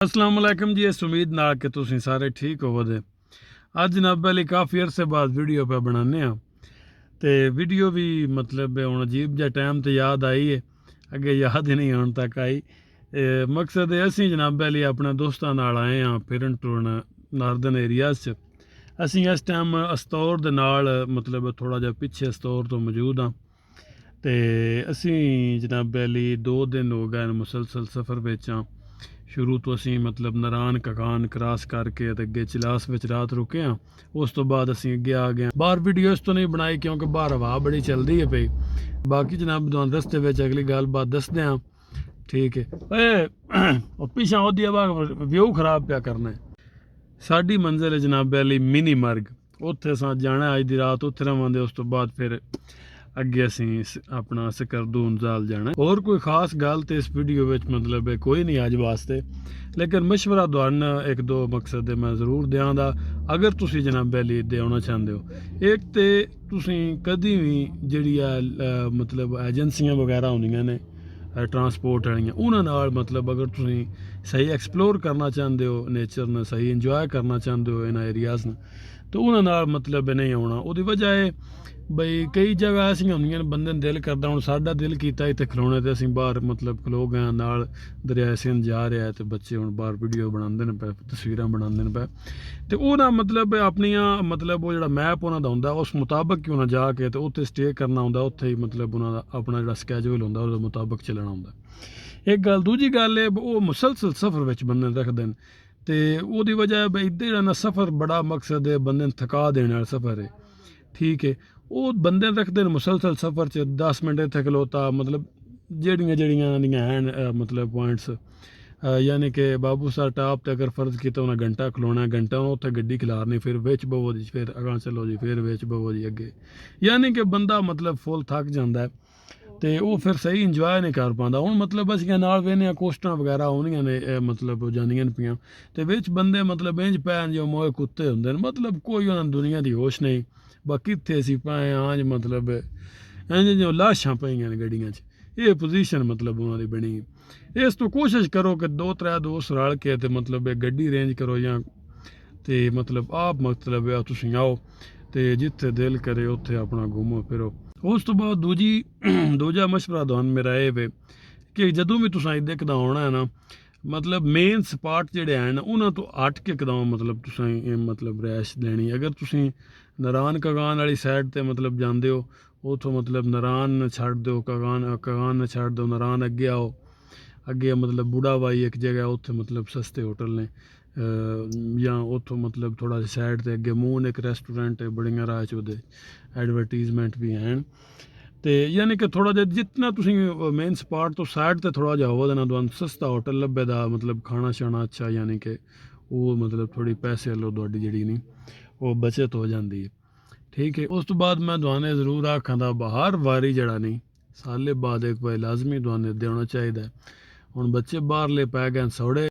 अस्सलाम वालेकुम जी। इस उम्मीद नाल कि तुसीं सारे ठीक होवोगे। अज जनाब अली काफ़ी अरसे बाद वीडियो पे बनाने ते वीडियो भी मतलब हुण अजीब जिहा टाइम ते याद आई है, अगे याद ही नहीं हुण तक आई। मकसद है असीं जनाब अली अपने दोस्तां नाल आए हाँ फिरन टुरन नार्दन एरियाज च। असीं इस टाइम अस्तौर दे नाल मतलब थोड़ा जिहा पिछे अस्तौर तो मौजूद हाँ ते असीं जनाब अली 2 दिन हो गए मुसलसल सफ़र विच हाँ। शुरू तो असी मतलब नारायण ककान क्रॉस करके अगे चिलास विच रात रुके हाँ। उस तो बाद असी अगे आ गए। बाहर वीडियो इस तो नहीं बनाई क्योंकि बाहर हवा बड़ी चलती है पई। बाकी जनाब तुहानूं रस्ते विच अगली गल बात दसदे हाँ। ठीक है पिछा ओदी व्यू खराब पिया करना है। साडी मंजिल है जनाब अली मिनी मर्ग। उत्थे असां जाना अज दी रात उत्थे रवांगे। उस तो बाद फिर अगे असीं अपना सकरदून जाल जाना। और कोई खास गल तो इस वीडियो में मतलब कोई नहीं अज वास्ते, लेकिन मशवरा तुहानू एक दो मकसद मैं जरूर देंदा अगर तुसीं जनाब अली दे आना चाहते हो। एक तो तुसीं कदी भी जिहड़ी मतलब एजेंसियां वगैरह होंदियां ने ट्रांसपोर्ट वालियां उन्हां नाल मतलब अगर तुसीं सही एक्सप्लोर करना चाहते हो नेचर ने, सही इंजॉय करना चाहते हो इन्हां एरियाज़ ने, तो उन्हां नाल मतलब नहीं आना। उहदी वजह है बई कई जगह ऐसियां होंदियां बंदे नूं दिल करदा हुण साडा दिल कीता इत्थे खलोने ते असीं बाहर मतलब खलो गए नाल दरिया सिंध जा रहा है ते बच्चे हुण बाहर वीडियो बनांदे ने पे, तस्वीरां बनांदे ने पे, ते ओह ना मतलब अपनियां मतलब वो जिहड़ा मैप उन्हां दा हुंदा उस मुताबिक कि उन्हां जाके ते उत्थे स्टे करना हुंदा। उत्थे ही मतलब उन्हां दा अपना जिहड़ा स्कैजूल हुंदा उहदे मुताबिक चलना हुंदा। एक गल दूजी गल है वो मुसलसल सफ़र विच बंदे रखदे न ते ओहदी वजह बई इद्धर जेहड़ा ना सफ़र बड़ा मकसद है बंदे नूं थका देने वाला सफ़र है। ठीक है वो बंदे रखते हैं मुसलसल सफ़र च 10 मिनट इत्थे खलोता मतलब जड़ियां हैं मतलब पॉइंट्स यानी कि बाबू सर टाप ते अगर फर्ज किया उन्हें घंटा खलोना घंटा उत्थे गड्डी खिलारनी फिर बिच बवो जी फिर अगां चलो जी फिर बिच बवो जी अगे, यानी कि बंदा मतलब फुल थक जाता है तो वो फिर सही इंजॉय नहीं कर पाता। हूँ मतलब अस नाल वेने कोस्टां वगैरह आउंदियां ने मतलब जानियां पियां ते विच बंदे मतलब इंज पैन जो मोए कुत्ते होंदे मतलब कोई उन्हें दुनिया की होश नहीं। बाकी इत्थे असीं पाए आंज मतलब इंज जो लाशां पईयां न गड्डियां च, ये पोजीशन मतलब उन्हां दी बनी। इस तो कोशिश करो कि 2-3 दोस्त रल के ते मतलब एक गड्डी अरेंज करो या ते मतलब आप मतलब तुसीं आओ ते जिथे दिल करे उत्थे अपना घूमो फिरो। उस तो बाद दूजा मशवरा तुहानूं मेरा ये वे कि जदों भी तुसां इद्धर कदम आउणा है ना मतलब मेन स्पॉट जिहड़े हैन उन्हां तो हट के कदम मतलब तुसां मतलब रैश लैनी। अगर तुसीं नारायण कगान वाली साइड ते मतलब जांदे हो उतो मतलब नारायण छड्ड दो कगान छड्ड दो नारायण अगे आओ। अगे मतलब बूढ़ा बाई एक जगह उत्थे मतलब सस्ते होटल ने या उतो मतलब थोड़ा साइड ते अगे मून एक रेस्टोरेंट है बड़ियां राह च ओहदे एडवरटीजमेंट भी हैं। तो यानी कि थोड़ा जिहा जितना तुसीं मेन स्पॉट तो साइड ते थोड़ा जिहा होवो ना तुहानूं सस्ता होटल लब्भे दा मतलब खाना शाना अच्छा, यानी कि वो मतलब थोड़ी पैसे लो तुहाडी जिहड़ी नहीं वो बचत हो जाती है। ठीक है उस तो बाद मैं तुहानूं जरूर आखां हर वारी जड़ा नहीं साले बाद एक भाई लाजमी तुहानूं देना चाहिए। हुण बच्चे बाहरले पै गए सौड़े।